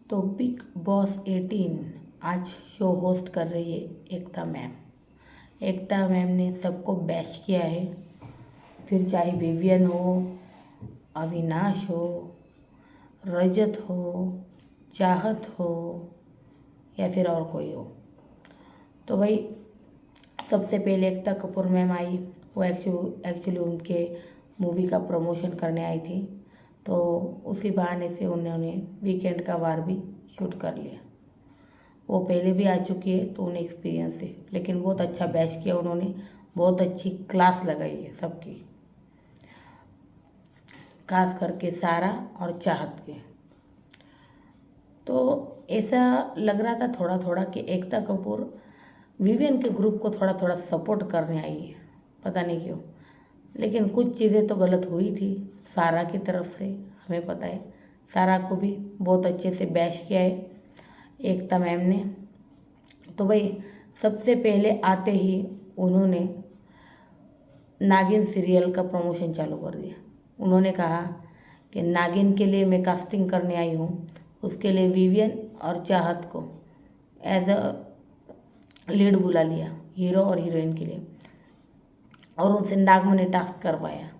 तो big boss 18 आज show host कर रही है एकता मैम। एकता मैम ने सबको बैश किया है। फिर चाहे विवियन हो, अविनाश हो, रजत हो, चाहत हो या फिर और कोई हो। तो भाई सबसे पहले एकता कपूर मैम आई। वो एक्चुअली उनके मूवी का प्रमोशन करने आई थी। तो उसी बहाने से उन्होंने वीकेंड का वार भी शूट कर लिया। वो पहले भी आ चुकी है तो उन्हें एक्सपीरियंस है, लेकिन बहुत अच्छा बैश किया उन्होंने। बहुत अच्छी क्लास लगाई है सबकी, खास करके सारा और चाहत के। तो ऐसा लग रहा था थोड़ा थोड़ा कि एकता कपूर विवियन के ग्रुप को थोड़ा थोड़ा सपोर्ट करने आई है, पता नहीं क्यों। लेकिन कुछ चीज़ें तो गलत हुई थी सारा की तरफ से, हमें पता है। सारा को भी बहुत अच्छे से बैश किया है एकता मैम ने। तो भाई सबसे पहले आते ही उन्होंने नागिन सीरियल का प्रमोशन चालू कर दिया। उन्होंने कहा कि नागिन के लिए मैं कास्टिंग करने आई हूँ, उसके लिए विवियन और चाहत को एज अ लीड बुला लिया, हीरो और हीरोइन के लिए, और उनसे नागमणि टास्क करवाया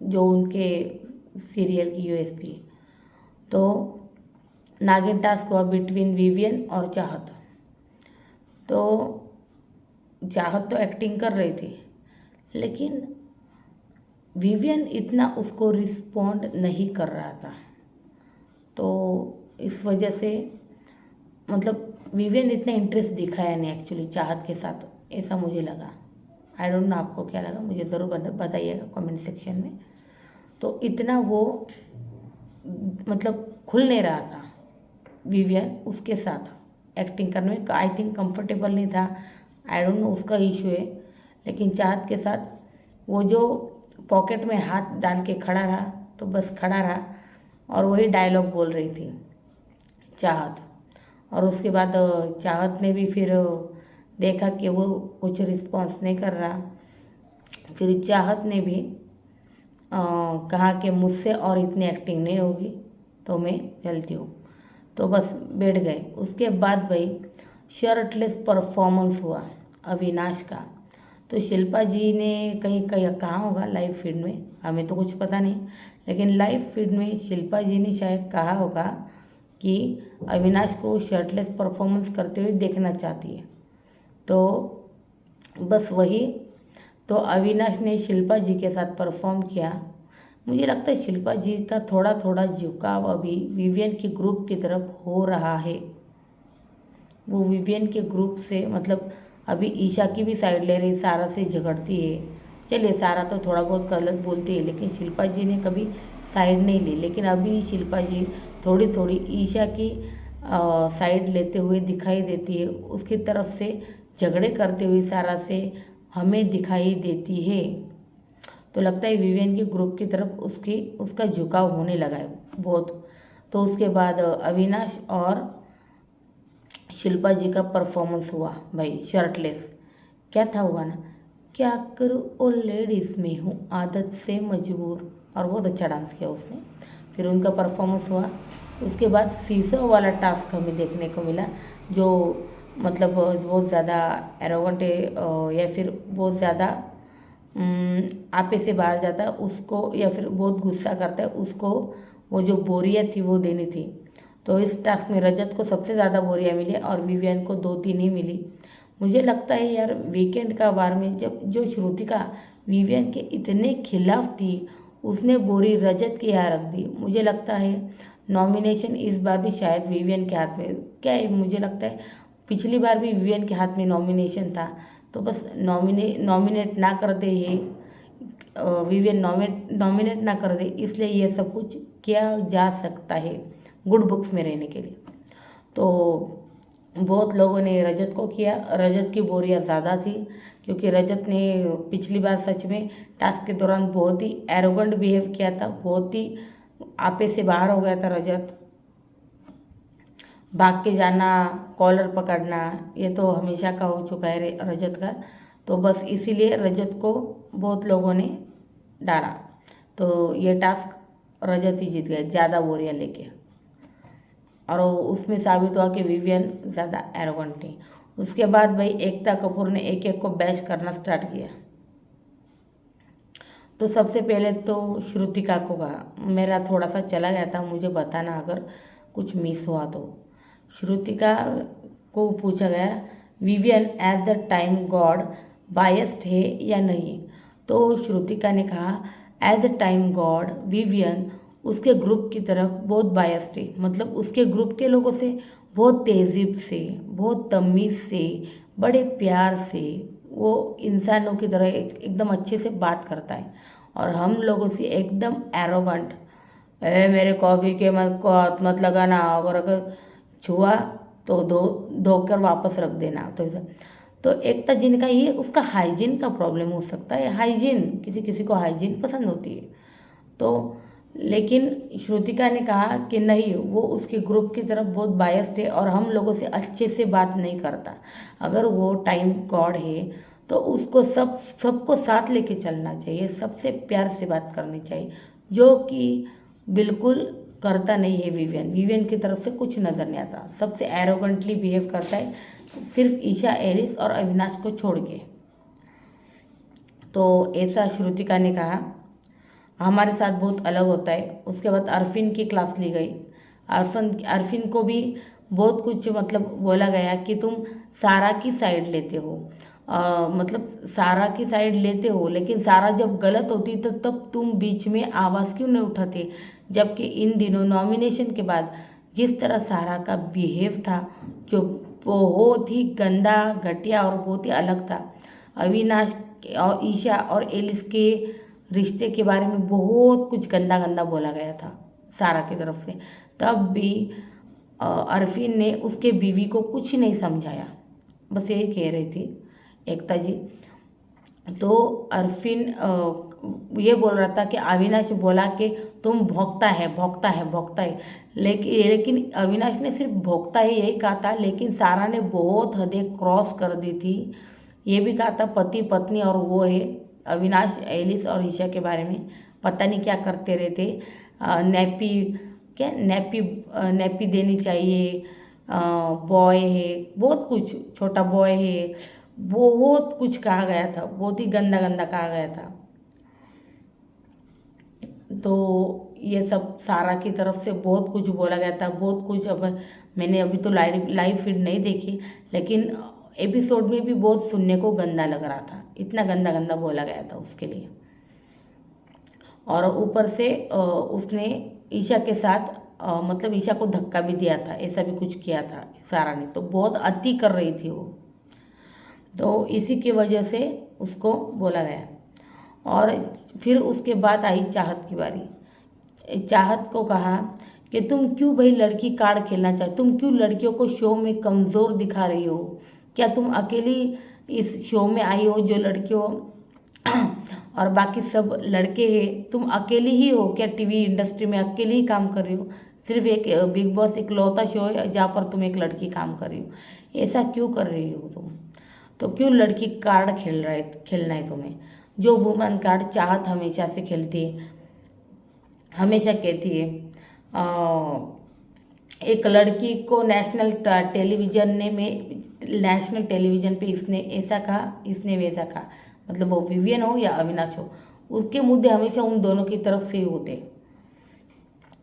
जो उनके सीरियल की यूएसपी है। तो नागिन टास्क हुआ बिटवीन विवियन और चाहत। तो चाहत तो एक्टिंग कर रही थी, लेकिन विवियन इतना उसको रिस्पॉन्ड नहीं कर रहा था। तो इस वजह से मतलब विवियन इतना इंटरेस्ट दिखाया नहीं एक्चुअली चाहत के साथ, ऐसा मुझे लगा। आई डोंट नो आपको क्या लगा, मुझे ज़रूर बताइएगा कमेंट सेक्शन में। तो इतना वो मतलब खुल नहीं रहा था विवियन उसके साथ एक्टिंग करने में। आई थिंक कंफर्टेबल नहीं था, आई डोंट नो उसका इशू है। लेकिन चाहत के साथ वो जो पॉकेट में हाथ डाल के खड़ा रहा, तो बस खड़ा रहा और वही डायलॉग बोल रही थी चाहत। और उसके बाद चाहत ने भी फिर देखा कि वो कुछ रिस्पॉन्स नहीं कर रहा। फिर चाहत ने भी कहा कि मुझसे और इतनी एक्टिंग नहीं होगी, तो मैं चलती हूँ। तो बस बैठ गए। उसके बाद भाई शर्टलेस परफॉर्मेंस हुआ अविनाश का। तो शिल्पा जी ने कहीं कहीं कहा होगा लाइव फीड में, हमें तो कुछ पता नहीं, लेकिन लाइव फीड में शिल्पा जी ने शायद कहा होगा कि अविनाश को शर्टलेस परफॉर्मेंस करते हुए देखना चाहती है। तो बस वही, तो अविनाश ने शिल्पा जी के साथ परफॉर्म किया। मुझे लगता है शिल्पा जी का थोड़ा थोड़ा झुकाव अभी विवियन के ग्रुप की तरफ हो रहा है। वो विवियन के ग्रुप से मतलब अभी ईशा की भी साइड ले रही, सारा से झगड़ती है। चलिए सारा तो थोड़ा बहुत गलत बोलती है, लेकिन शिल्पा जी ने कभी साइड नहीं ली। लेकिन अभी शिल्पा जी थोड़ी थोड़ी ईशा की साइड लेते हुए दिखाई देती है, उसकी तरफ से झगड़े करते हुए सारा से हमें दिखाई देती है। तो लगता है विवियन के ग्रुप की तरफ उसका झुकाव होने लगा है बहुत। तो उसके बाद अविनाश और शिल्पा जी का परफॉर्मेंस हुआ भाई शर्टलेस। क्या था हुआ ना, क्या करूँ ओ लेडीज़ में हूँ आदत से मजबूर, और बहुत अच्छा डांस किया उसने। फिर उनका परफॉर्मेंस हुआ। उसके बाद सीसो वाला टास्क हमें देखने को मिला, जो मतलब बहुत ज़्यादा एरोगेंट है, या फिर बहुत ज़्यादा आपे से बाहर जाता है उसको, या फिर बहुत गुस्सा करता है उसको वो जो बोरियाँ थी वो देनी थी। तो इस टास्क में रजत को सबसे ज़्यादा बोरियाँ मिली और विवियन को 2-3 ही मिली। मुझे लगता है यार वीकेंड का वार में जब जो श्रुतिका विवियन के इतने खिलाफ थी, उसने बोरी रजत के यहाँ रख दी। मुझे लगता है नॉमिनेशन इस बार भी शायद विवियन के हाथ में, क्या है मुझे लगता है पिछली बार भी विवियन के हाथ में नॉमिनेशन था। तो बस नॉमिनेट ना कर दे ये विवियन नॉमिनेट ना कर दे, इसलिए ये सब कुछ किया जा सकता है गुड बुक्स में रहने के लिए। तो बहुत लोगों ने रजत को किया, रजत की बोरियां ज़्यादा थी, क्योंकि रजत ने पिछली बार सच में टास्क के दौरान बहुत ही एरोगेंट बिहेव किया था, बहुत ही आपे से बाहर हो गया था रजत। भाग के जाना, कॉलर पकड़ना, ये तो हमेशा का हो चुका है रजत का। तो बस इसीलिए रजत को बहुत लोगों ने डाला। तो ये टास्क रजत ही जीत गया ज़्यादा बोरियां लेके। और उसमें साबित हुआ कि विवियन ज़्यादा एरोगेंट थी। उसके बाद भाई एकता कपूर ने एक एक को बैश करना स्टार्ट किया। तो सबसे पहले तो श्रुतिका को कहा, मेरा थोड़ा सा चला गया था, मुझे बताना अगर कुछ मिस हुआ तो। श्रुतिका को पूछा गया Vivian as the time god biased है या नहीं। तो श्रुतिका ने कहा as the time god Vivian उसके ग्रुप की तरफ बहुत बायस्ड है, मतलब उसके ग्रुप के लोगों से बहुत तहजीब से, बहुत तमीज़ से, बड़े प्यार से वो इंसानों की तरह एकदम अच्छे से बात करता है। और हम लोगों से एकदम एरोगेंट, ए मेरे कॉफ़ी के मत को हाथ मत लगाना, और अगर छुआ तो धोकर वापस रख देना। तो एकता जी ने कहा ये उसका हाइजीन का प्रॉब्लम हो सकता है, हाइजीन किसी किसी को हाइजीन पसंद होती है। तो लेकिन श्रुतिका ने कहा कि नहीं, वो उसके ग्रुप की तरफ बहुत बायस्ड है और हम लोगों से अच्छे से बात नहीं करता। अगर वो टाइम गॉड है तो उसको सबको साथ लेके चलना चाहिए, सबसे प्यार से बात करनी चाहिए, जो कि बिल्कुल करता नहीं है विवियन की तरफ से कुछ नज़र नहीं आता, सबसे एरोगेंटली बिहेव करता है, सिर्फ ईशा, एलिस और अविनाश को छोड़ के। तो ऐसा श्रुतिका ने कहा हमारे साथ बहुत अलग होता है। उसके बाद अरफिन की क्लास ली गई। अरफिन को भी बहुत कुछ मतलब बोला गया कि तुम सारा की साइड लेते हो, मतलब सारा की साइड लेते हो, लेकिन सारा जब गलत होती तो तब तुम बीच में आवाज़ क्यों नहीं उठाते। जबकि इन दिनों नॉमिनेशन के बाद जिस तरह सारा का बिहेव था, जो बहुत ही गंदा, घटिया और बहुत ही अलग था। अविनाश और ईशा और एलिस के रिश्ते के बारे में बहुत कुछ गंदा गंदा बोला गया था सारा की तरफ से, तब भी अरफिन ने उसके बीवी को कुछ नहीं समझाया, बस यही कह रही थी एकता जी। तो अरफिन ये बोल रहा था कि अविनाश बोला कि तुम भोंकता है, लेकिन अविनाश ने सिर्फ भोंकता ही यही कहा था, लेकिन सारा ने बहुत हदें क्रॉस कर दी थी। ये भी कहा था पति पत्नी और वो है अविनाश, एलिस और ईशा के बारे में पता नहीं क्या करते रहते, नैपी देनी चाहिए, बॉय है, बहुत कुछ, छोटा बॉय है, बहुत कुछ कहा गया था, बहुत ही गंदा गंदा कहा गया था। तो ये सब सारा की तरफ से बहुत कुछ बोला गया था, बहुत कुछ। अब मैंने अभी तो लाइव फीड नहीं देखी, लेकिन एपिसोड में भी बहुत सुनने को गंदा लग रहा था, इतना गंदा गंदा बोला गया था उसके लिए। और ऊपर से उसने ईशा के साथ मतलब ईशा को धक्का भी दिया था, ऐसा भी कुछ किया था सारा ने, तो बहुत अति कर रही थी वो, तो इसी की वजह से उसको बोला गया। और फिर उसके बाद आई चाहत की बारी। चाहत को कहा कि तुम क्यों भाई लड़की कार्ड खेलना चाहते, तुम क्यों लड़कियों को शो में कमज़ोर दिखा रही हो, क्या तुम अकेली इस शो में आई हो जो लड़कियों और बाकी सब लड़के हैं, तुम अकेली ही हो क्या टीवी इंडस्ट्री में, अकेली ही काम कर रही हो, सिर्फ एक बिग बॉस इकलौता शो है जहाँ पर तुम एक लड़की काम कर रही हो, ऐसा क्यों कर रही हो तुम, तो क्यों लड़की कार्ड खेलना है तुम्हें, जो वुमन कार्ड चाहत हमेशा से खेलती है, हमेशा कहती है एक लड़की को नेशनल टेलीविज़न पे इसने ऐसा कहा, इसने वैसा कहा, मतलब वो विवियन हो या अविनाश हो, उसके मुद्दे हमेशा उन दोनों की तरफ से ही होते।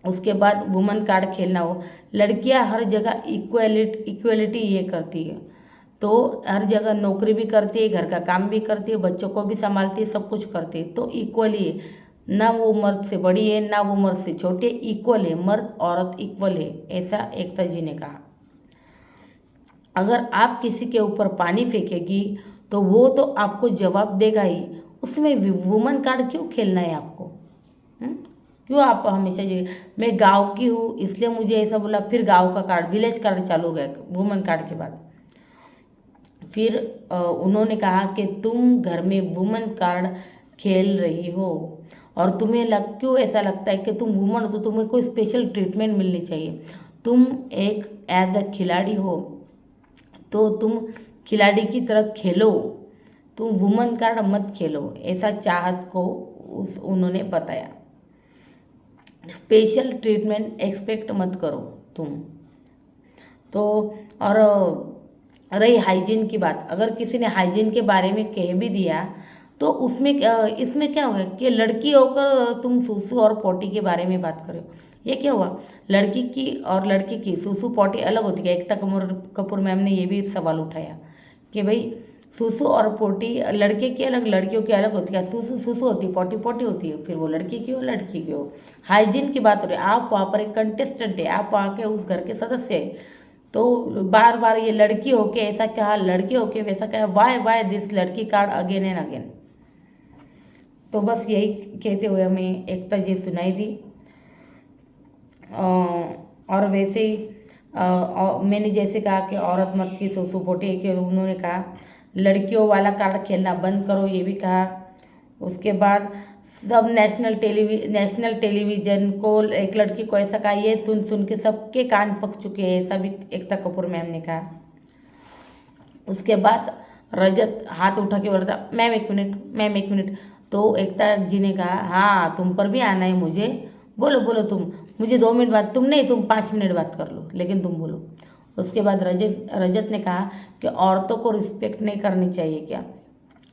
उसके बाद वुमन कार्ड खेलना हो, लड़कियां हर जगह इक्वलिटी ये करती है, तो हर जगह नौकरी भी करती है, घर का काम भी करती है, बच्चों को भी संभालती है, सब कुछ करती है, तो इक्वली है, ना वो मर्द से बड़ी है ना वो मर्द से छोटी है, इक्वल है, मर्द औरत इक्वल है, ऐसा एकता जी ने कहा। अगर आप किसी के ऊपर पानी फेंकेगी तो वो तो आपको जवाब देगा ही, उसमें वुमन कार्ड क्यों खेलना है आपको, क्यों आप हमेशा ये, मैं गांव की हूँ इसलिए मुझे ऐसा बोला, फिर गांव का कार्ड, विलेज कार्ड चालू हो गया वुमन कार्ड के बाद। फिर उन्होंने कहा कि तुम घर में वुमन कार्ड खेल रही हो और तुम्हें क्यों ऐसा लगता है कि तुम वुमन हो तो तुम्हें कोई स्पेशल ट्रीटमेंट मिलनी चाहिए, तुम एक एज अ खिलाड़ी हो तो तुम खिलाड़ी की तरह खेलो, तुम वुमन कार्ड मत खेलो, ऐसा चाहत को उन्होंने बताया। स्पेशल ट्रीटमेंट एक्सपेक्ट मत करो तुम, तो और रही हाइजीन की बात, अगर किसी ने हाइजीन के बारे में कह भी दिया तो उसमें इसमें क्या होगा कि लड़की होकर तुम सूसू और पोटी के बारे में बात करो, ये क्या हुआ? लड़की की और लड़की की सूसू पोटी अलग होती है। एकता कपूर मैम ने ये भी सवाल उठाया कि भाई सूसू और पोटी लड़के की अलग लड़कियों की अलग होती है। सूसू सूसू होती है, पोटी पोटी होती है, फिर वो लड़की की हो लड़की की हो। हाइजीन की बात हो रही है, आप वहाँ पर एक कंटेस्टेंट है, आप वहाँ के उस घर के सदस्य है, तो बार बार ये लड़की होके ऐसा कहा, लड़की होके वैसा कहा, वाई दिस लड़की कार्ड अगेन एंड अगेन। तो बस यही कहते हुए हमें एकता जी सुनाई दी। और वैसे ही मैंने जैसे कहा कि औरत मर्द की सूसू पोटी है, कि उन्होंने कहा लड़कियों वाला कार्ड खेलना बंद करो, ये भी कहा। उसके बाद सब नेशनल टेलीविज़न को एक लड़की को ऐसा कहा, ये सुन सुन के सबके कान पक चुके हैं, ऐसा भी एकता कपूर मैम ने कहा। उसके बाद रजत हाथ उठा के बोलता, मैम एक मिनट। तो एकता जी ने कहा, हाँ तुम पर भी आना है मुझे, बोलो तुम, मुझे 2 मिनट बात, तुम नहीं, तुम 5 मिनट बात कर लो, लेकिन तुम बोलो। उसके बाद रजत ने कहा कि औरतों को रिस्पेक्ट नहीं करनी चाहिए क्या?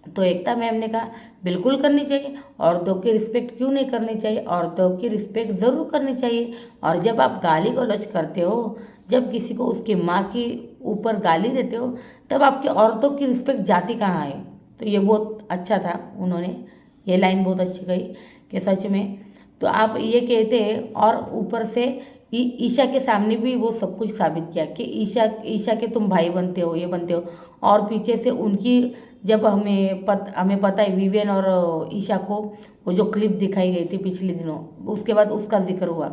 तो एकता मैम ने कहा बिल्कुल करनी चाहिए। औरतों की रिस्पेक्ट क्यों नहीं करनी चाहिए? औरतों की रिस्पेक्ट ज़रूर करनी चाहिए। और जब आप गाली गलौज करते हो, जब किसी को उसकी माँ की ऊपर गाली देते हो, तब आपकी औरतों की रिस्पेक्ट जाती कहाँ है? तो ये बहुत अच्छा था, उन्होंने ये लाइन बहुत अच्छी कही कि सच में तो आप ये कहते हैं, और ऊपर से ईशा के सामने भी वो सब कुछ साबित किया कि ईशा के तुम भाई बनते हो, ये बनते हो। और पीछे से उनकी जब हमें पता है विवियन और ईशा को वो जो क्लिप दिखाई गई थी पिछले दिनों, उसके बाद उसका जिक्र हुआ।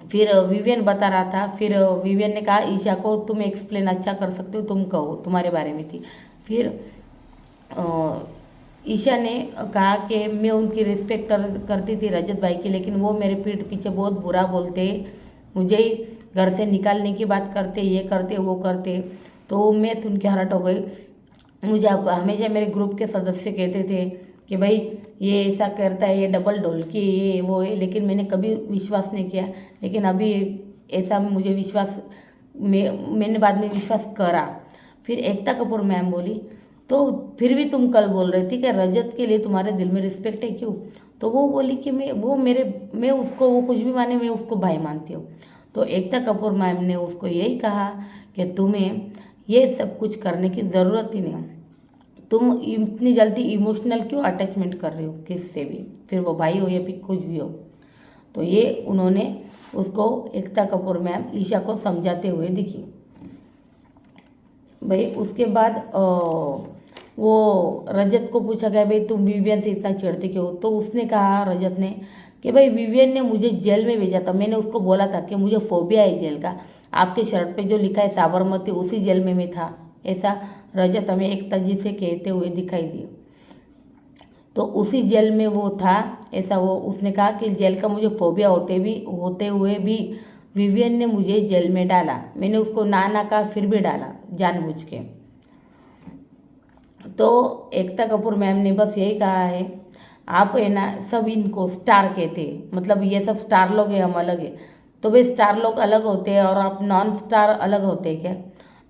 फिर विवियन बता रहा था, फिर विवियन ने कहा ईशा को तुम एक्सप्लेन अच्छा कर सकते हो, तुम कहो, तुम्हारे बारे में थी। फिर ईशा ने कहा कि मैं उनकी रिस्पेक्ट करती थी रजत भाई की, लेकिन वो मेरे पीठ पीछे बहुत बुरा बोलते, मुझे ही घर से निकालने की बात करते, ये करते वो करते। तो मैं सुन के हर्ट हो गई। मुझे अब हमेशा मेरे ग्रुप के सदस्य कहते थे कि भाई ये ऐसा करता है, ये डबल ढोलकी ये वो है, लेकिन मैंने कभी विश्वास नहीं किया। लेकिन अभी ऐसा मुझे विश्वास मैंने बाद में विश्वास करा। फिर एकता कपूर मैम बोली, तो फिर भी तुम कल बोल रही थी कि रजत के लिए तुम्हारे दिल में रिस्पेक्ट है, क्यों? तो वो बोली कि मैं उसको, वो कुछ भी माने, मैं उसको भाई मानती हूँ। तो एकता कपूर मैम ने उसको यही कहा कि तुम्हें ये सब कुछ करने की ज़रूरत ही नहीं, तुम इतनी जल्दी इमोशनल क्यों अटैचमेंट कर रहे हो किससे भी, फिर वो भाई हो या फिर कुछ भी हो। तो ये उन्होंने उसको एकता कपूर मैम ईशा को समझाते हुए दिखी भाई। उसके बाद वो रजत को पूछा गया भाई तुम विवियन से इतना चिढ़ते क्यों? तो उसने कहा रजत ने कि भाई विवियन ने मुझे जेल में भेजा था, मैंने उसको बोला था कि मुझे फोबिया है जेल का, आपके शर्ट पे जो लिखा है साबरमती उसी जेल में मैं था, ऐसा रजत हमें एकता जी से कहते हुए दिखाई दिए। तो उसी जेल में वो था, ऐसा वो उसने कहा कि जेल का मुझे फोबिया होते हुए भी विवियन ने मुझे जेल में डाला, मैंने उसको ना कहा फिर भी डाला जानबूझ के। तो एकता कपूर मैम ने बस यही कहा है, आप है ना सब इनको स्टार कहते हैं, मतलब ये सब स्टार लोग हैं, हम अलग है। तो भाई स्टार लोग अलग होते हैं और आप नॉन स्टार अलग होते हैं क्या?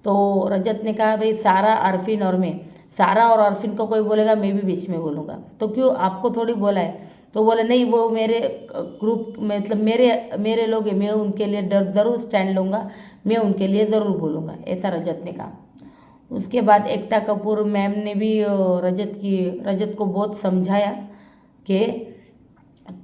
तो रजत ने कहा भाई सारा अरफिन और मैं, सारा और अरफिन को कोई बोलेगा मैं भी बीच में बोलूँगा, तो क्यों आपको थोड़ी बोला है? तो बोले नहीं वो मेरे ग्रुप मतलब मेरे लोग हैं, मैं उनके लिए ज़रूर स्टैंड लूँगा, मैं उनके लिए ज़रूर बोलूँगा, ऐसा रजत ने कहा। उसके बाद एकता कपूर मैम ने भी रजत को बहुत समझाया कि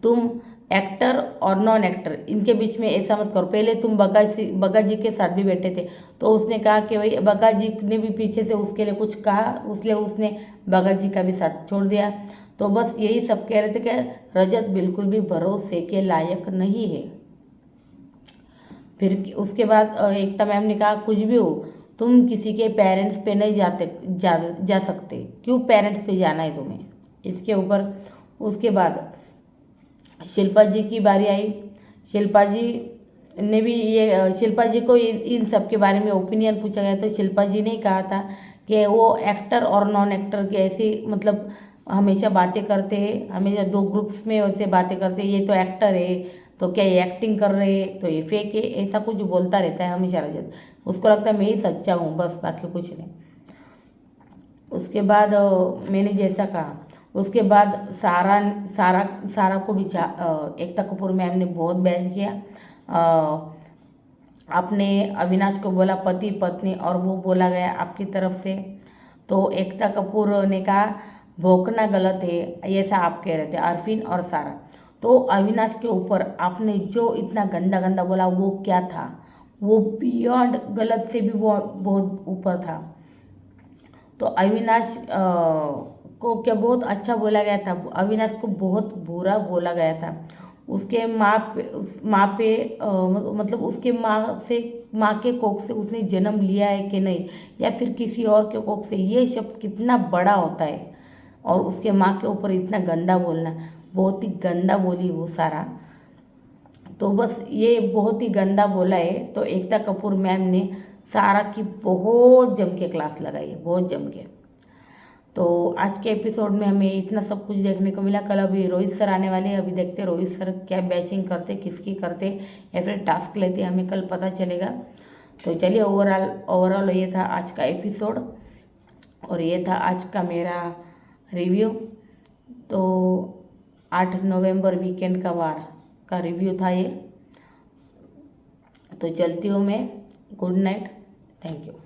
तुम एक्टर और नॉन एक्टर इनके बीच में ऐसा मत करो। पहले तुम बग्गा जी के साथ भी बैठे थे, तो उसने कहा कि भाई बग्गा जी ने भी पीछे से उसके लिए कुछ कहा, इसलिए उसने बग्गा जी का भी साथ छोड़ दिया। तो बस यही सब कह रहे थे कि रजत बिल्कुल भी भरोसे के लायक नहीं है। फिर उसके बाद एकता मैम ने कहा कुछ भी हो तुम किसी के पेरेंट्स पे नहीं जा सकते, क्यों पेरेंट्स पे जाना है तुम्हें इसके ऊपर। उसके बाद शिल्पा जी की बारी आई। शिल्पा जी ने भी शिल्पा जी को इन सब के बारे में ओपिनियन पूछा गया, तो शिल्पा जी ने कहा था कि वो एक्टर और नॉन एक्टर की ऐसी हमेशा बातें करते हैं, हमेशा दो ग्रुप्स में वैसे बातें करते हैं, ये तो एक्टर है तो क्या ये एक्टिंग कर रहे हैं, तो ये फेक है, ऐसा कुछ बोलता रहता है हमेशा रजत। उसको लगता है मैं ही सच्चा हूँ, बस बाकी कुछ नहीं। उसके बाद मैंने जैसा कहा, उसके बाद सारा सारा सारा को भी एकता कपूर मैम ने बहुत बहस किया। आपने अविनाश को बोला पति पत्नी, और वो बोला गया आपकी तरफ से। तो एकता कपूर ने कहा भौंकना गलत है, ऐसा आप कह रहे थे अरफिन और सारा। तो अविनाश के ऊपर आपने जो इतना गंदा गंदा बोला वो क्या था, वो बियॉन्ड गलत से भी वो बहुत ऊपर था। तो अविनाश को क्या बहुत अच्छा बोला गया था, अविनाश को बहुत बुरा बोला गया था। उसके माँ पे मतलब उसके माँ के कोख से उसने जन्म लिया है कि नहीं, या फिर किसी और के कोख से, ये शब्द कितना बड़ा होता है। और उसके माँ के ऊपर इतना गंदा बोलना, बहुत ही गंदा बोली वो सारा। तो बस ये बहुत ही गंदा बोला है। तो एकता कपूर मैम ने सारा की बहुत जम के क्लास लगाई है, बहुत जम के। तो आज के एपिसोड में हमें इतना सब कुछ देखने को मिला। कल अभी रोहित सर आने वाले हैं, अभी देखते हैं रोहित सर क्या बैशिंग करते, किसकी करते, या फिर टास्क लेते, हमें कल पता चलेगा। तो चलिए, ओवरऑल ये था आज का एपिसोड, और ये था आज का मेरा रिव्यू। तो 8 नवंबर वीकेंड का वार का रिव्यू था ये। तो चलती हूँ मैं, गुड नाइट, थैंक यू।